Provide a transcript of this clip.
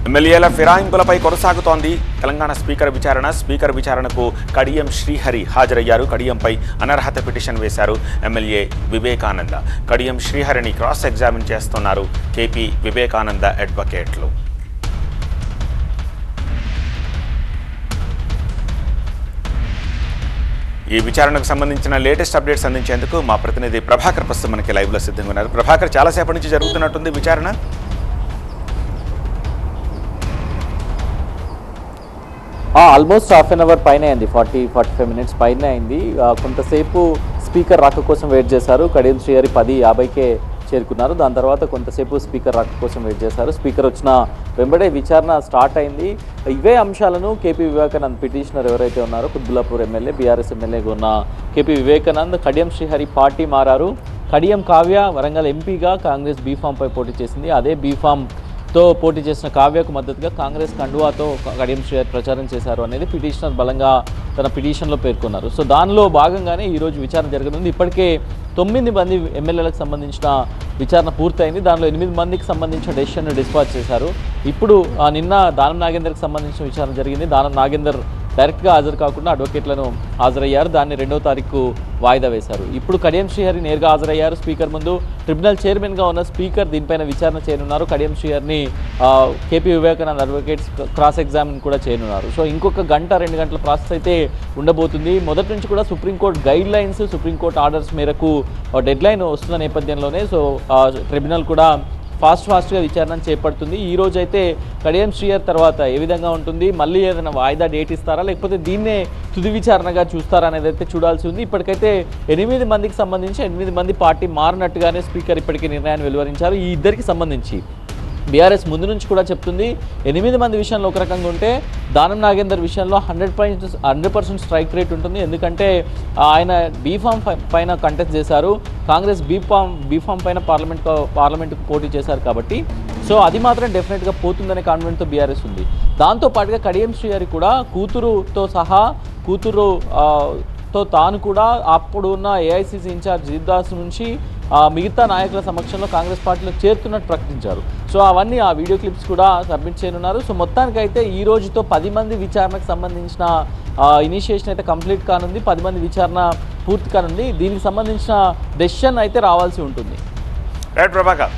ఎమ్మెల్యేల ఫిరాయింపులపై కొనసాగుతోంది తెలంగాణ స్పీకర్ విచారణకు కడియం శ్రీహరి హాజరయ్యారు. కడియంపై అనర్హత పిటిషన్ వేశారు ఎమ్మెల్యే వివేకానంద. కడియం శ్రీహరిని క్రాస్ ఎగ్జామిన్ చేస్తున్నారు కేపీ వివేకానంద అడ్వకేట్లు. ఈ విచారణకు సంబంధించిన లేటెస్ట్ అప్డేట్స్ అందించేందుకు మా ప్రతినిధి ప్రభాకర్ ప్రస్తుతం మనకి లైవ్లో సిద్ధంగా ఉన్నారు. ప్రభాకర్, చాలాసేపటి నుంచి జరుగుతున్నట్టుంది విచారణ. ఆల్మోస్ట్ హాఫ్ అన్ అవర్ పైన అయింది, 40-45 మినిట్స్ పైన అయింది. కొంతసేపు స్పీకర్ రాక కోసం వెయిట్ చేశారు. కడియం శ్రీహరి 10:50కే చేరుకున్నారు. దాని తర్వాత కొంతసేపు స్పీకర్ రాక కోసం వెయిట్ చేశారు. స్పీకర్ వచ్చిన వెంబడే విచారణ స్టార్ట్ అయింది. ఇవే అంశాలను కేపీ వివేకానంద్ పిటిషనర్ ఎవరైతే ఉన్నారో కుత్బుల్లాపూర్ ఎమ్మెల్యే, బీఆర్ఎస్ ఎమ్మెల్యేగా ఉన్న కేపీ వివేకానంద్ కడియం శ్రీహరి పార్టీ మారారు. కడియం కావ్య వరంగల్ ఎంపీగా కాంగ్రెస్ బీఫామ్పై పోటీ చేసింది. అదే బీఫామ్తో పోటీ చేసిన కావ్యకు మద్దతుగా కాంగ్రెస్ కండువాతో కడియం శ్రీహరి ప్రచారం చేశారు అనేది పిటిషనర్ బలంగా తన పిటిషన్లో పేర్కొన్నారు. సో దానిలో భాగంగానే ఈరోజు విచారణ జరగనుంది. ఇప్పటికే 9 మంది ఎమ్మెల్యేలకు సంబంధించిన విచారణ పూర్తయింది. దానిలో 8 మందికి సంబంధించిన డెసిషన్ను డిస్పాచ్ చేశారు. ఇప్పుడు నిన్న దానం నాగేందర్కి సంబంధించిన విచారణ జరిగింది. దానం నాగేందర్ డైరెక్ట్గా హాజరు కాకుండా అడ్వకేట్లను హాజరయ్యారు. దాన్ని 2వ తారీఖు వాయిదా వేశారు. ఇప్పుడు కడియం శ్రీహరి నేరుగా హాజరయ్యారు స్పీకర్ ముందు. ట్రిబ్యునల్ చైర్మన్గా ఉన్న స్పీకర్ దీనిపైన విచారణ చేయనున్నారు. కడియం శ్రీహరిని KP Vivekanand advocates cross examine కూడా చేయనున్నారు. సో ఇంకొక గంట 2 గంటల ప్రాసెస్ అయితే ఉండబోతుంది. మొదటి నుంచి కూడా supreme court guide lines, supreme court orders మేరకు డెడ్ లైన్ వస్తున్న నేపథ్యంలోనే ట్రిబ్యునల్ కూడా ఫాస్ట్గా విచారణ చేపడుతుంది. ఈ రోజు అయితే కడియం శ్రీహరి తర్వాత ఏ విధంగా ఉంటుంది, మళ్ళీ ఏదైనా వాయిదా డేట్ ఇస్తారా లేకపోతే దీన్నే తుది విచారణగా చూస్తారా అనేది అయితే చూడాల్సి ఉంది. ఇప్పటికైతే 8 మందికి సంబంధించి 8 మంది పార్టీ మారినట్టుగానే స్పీకర్ ఇప్పటికీ నిర్ణయాన్ని వెలువరించారు. ఈ ఇద్దరికి సంబంధించి బీఆర్ఎస్ ముందు నుంచి కూడా చెప్తుంది 8 మంది విషయంలో ఒక రకంగా ఉంటే దానం నాగేందర్ విషయంలో 100% స్ట్రైక్ రేట్ ఉంటుంది. ఎందుకంటే ఆయన బీఫామ్ పైన కంటెస్ట్ చేశారు. కాంగ్రెస్ బీఫామ్ పైన పార్లమెంటుకు పోటీ చేశారు కాబట్టి సో అది మాత్రం డెఫినెట్గా పోతుందనే కాన్ఫిడెంట్తో బీఆర్ఎస్ ఉంది. దాంతోపాటుగా కడియం శ్రీహరి కూడా కూతురుతో తాను కూడా అప్పుడు ఉన్న ఏఐసీసీ ఇన్ఛార్జ్ జీవదాస్ నుంచి మిగతా నాయకుల సమక్షంలో కాంగ్రెస్ పార్టీలో చేరుతున్నట్టు ప్రకటించారు. సో అవన్నీ ఆ వీడియో క్లిప్స్ కూడా సబ్మిట్ చేయనున్నారు. సో మొత్తానికైతే ఈ రోజుతో 10 మంది విచారణకు సంబంధించిన ఇనిషియేషన్ అయితే కంప్లీట్ కానుంది. 10 మంది విచారణ పూర్తి కానుంది. దీనికి సంబంధించిన డెసిషన్ అయితే రావాల్సి ఉంటుంది. రైట్ ప్రభాకర్.